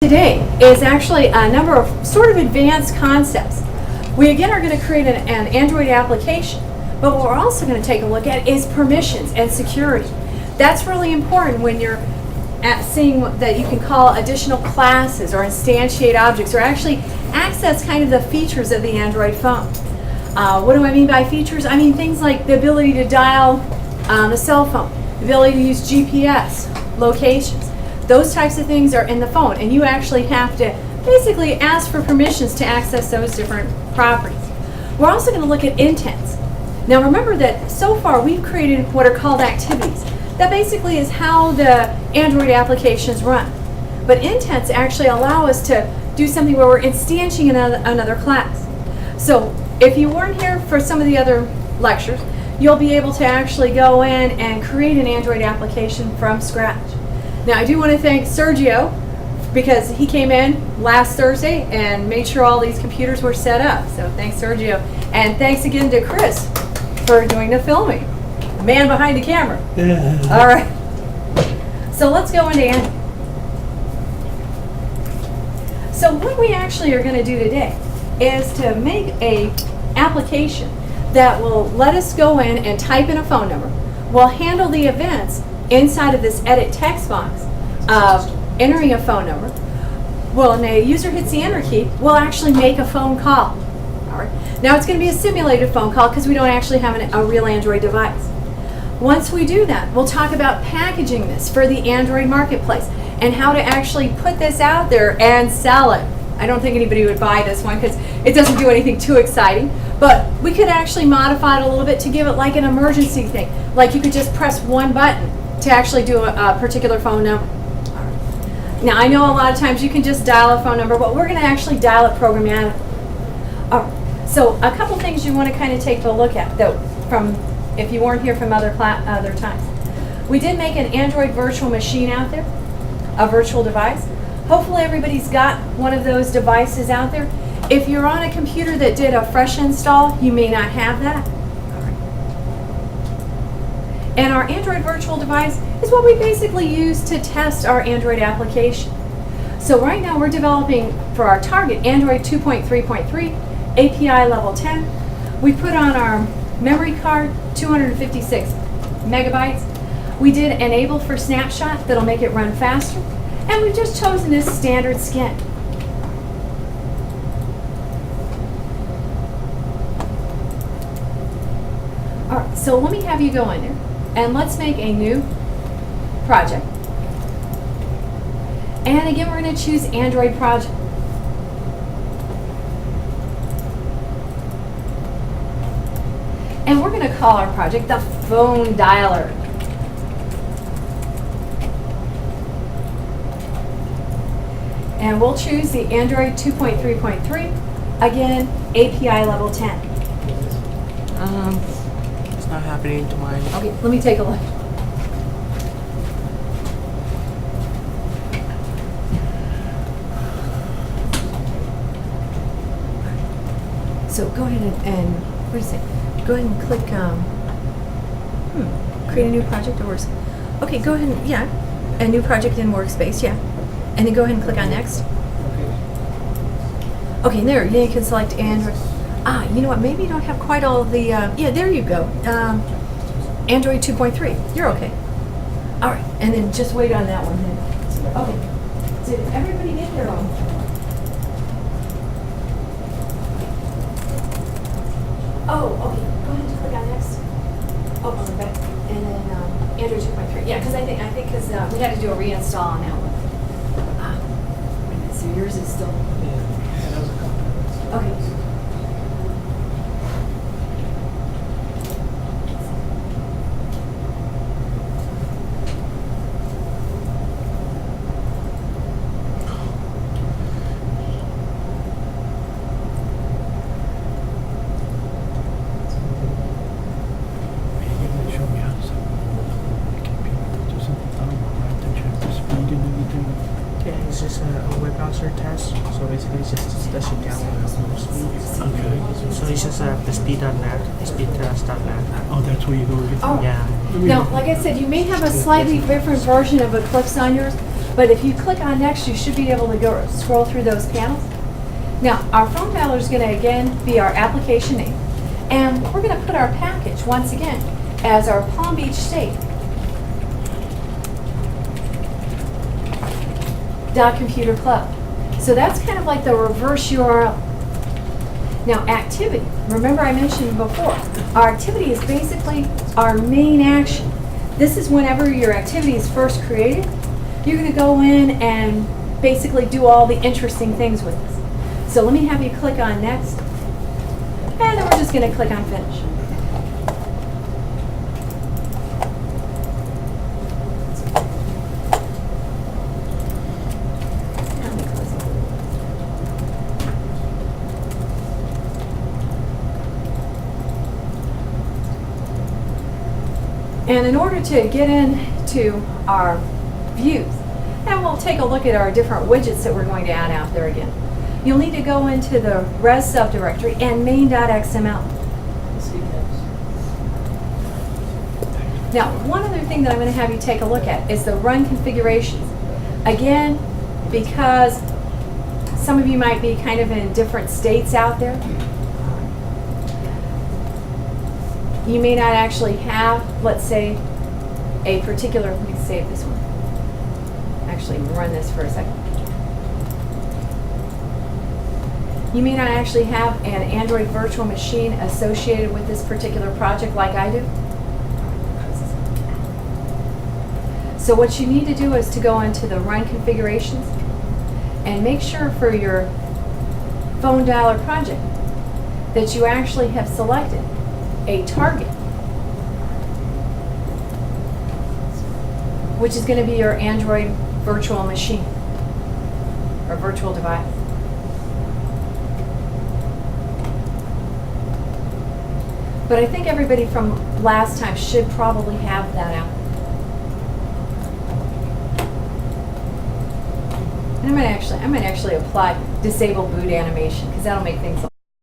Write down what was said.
Today is actually a number of sort of advanced concepts. We again are going to create an Android application, but what we're also going to take a look at is permissions and security. That's really important when you're seeing that you can call additional classes or instantiate objects or actually access kind of the features of the Android phone. What do I mean by features? I mean things like the ability to dial a cell phone, the ability to use GPS, locations. Those types of things are in the phone, and you actually have to basically ask for permissions to access those different properties. We're also going to look at intents. Now remember that so far we've created what are called activities. That basically is how the Android applications run. But intents actually allow us to do something where we're instantiating another class. So if you weren't here for some of the other lectures, you'll be able to actually go in and create an Android application from scratch. Now I do want to thank Sergio because he came in last Thursday and made sure all these computers were set up. So thanks Sergio. And thanks again to Chris for doing the filming. The man behind the camera. Yeah. All right. So let's go into Android. So what we actually are going to do today is to make a application that will let us go in and type in a phone number. We'll handle the events inside of this edit text box of entering a phone number. When a user hits the enter key, we'll actually make a phone call. All right. Now it's going to be a simulated phone call because we don't actually have a real Android device. Once we do that, we'll talk about packaging this for the Android marketplace and how to actually put this out there and sell it. I don't think anybody would buy this one because it doesn't do anything too exciting, but we could actually modify it a little bit to give it like an emergency thing. Like you could just press one button to actually do a particular phone number. Now I know a lot of times you can just dial a phone number, but we're going to actually dial it programmatically. All right. So a couple things you want to kind of take a look at, though, from if you weren't here from other times. We did make an Android virtual machine out there, a virtual device. Hopefully everybody's got one of those devices out there. If you're on a computer that did a fresh install, you may not have that. And our Android virtual device is what we basically use to test our Android application. So right now we're developing for our target Android 2.3.3 API level 10. We put on our memory card 256 megabytes. We did enable for snapshot that'll make it run faster. And we've just chosen this standard skin. All right, so let me have you go in there. And let's make a new project. And again, we're going to choose Android project. And we're going to call our project the phone dialer. And we'll choose the Android 2.3.3, again, API level 10. It's not happening to mine. Okay, let me take a look. So go ahead and what is it? Go ahead and click create a new project or works. Okay, go ahead and, yeah, a new project in Workspace, yeah. And then go ahead and click on next. Okay, there, yeah, you can select Android. You know what, maybe you don't have quite all the, yeah, there you go. Android 2.3, you're okay. All right, and then just wait on that one then. Okay, did everybody get their own? Oh, okay, go ahead and click on next. Oh, okay, and then Android 2.3, yeah, because I think because we had to do a reinstall on that one. Wait a minute, so yours is still, okay. It's just a web browser test, so basically it's just that you download speed. Okay. So it's just the speed.net, speedtest.net. Oh, that's where you go to get Oh. Yeah. Now, like I said, you may have a slightly different version of Eclipse on yours, But if you click on next, you should be able to go scroll through those panels. Now, our phone dialer is going to again be our application name. And we're going to put our package, once again, as our Palm Beach State. .computer club. So that's kind of like the reverse URL. Now, activity. Remember I mentioned before, our activity is basically our main action. This is whenever your activity is first created, you're going to go in and basically do all the interesting things with this. So let me have you click on next, and then we're just going to click on finish. Let me close it. And in order to get into our views, and we'll take a look at our different widgets that we're going to add out there again. You'll need to go into the res subdirectory and main.xml. Now, one other thing that I'm going to have you take a look at is the run configurations. Again, because some of you might be kind of in different states out there, you may not actually have, let's say, a particular, let me save this one. Actually, run this for a second. You may not actually have an Android virtual machine associated with this particular project like I do. So what you need to do is to go into the run configurations and make sure for your phone dialer project that you actually have selected a target, which is going to be your Android virtual machine or virtual device. But I think everybody from last time should probably have that out. And I'm going to actually apply disable boot animation because that'll make things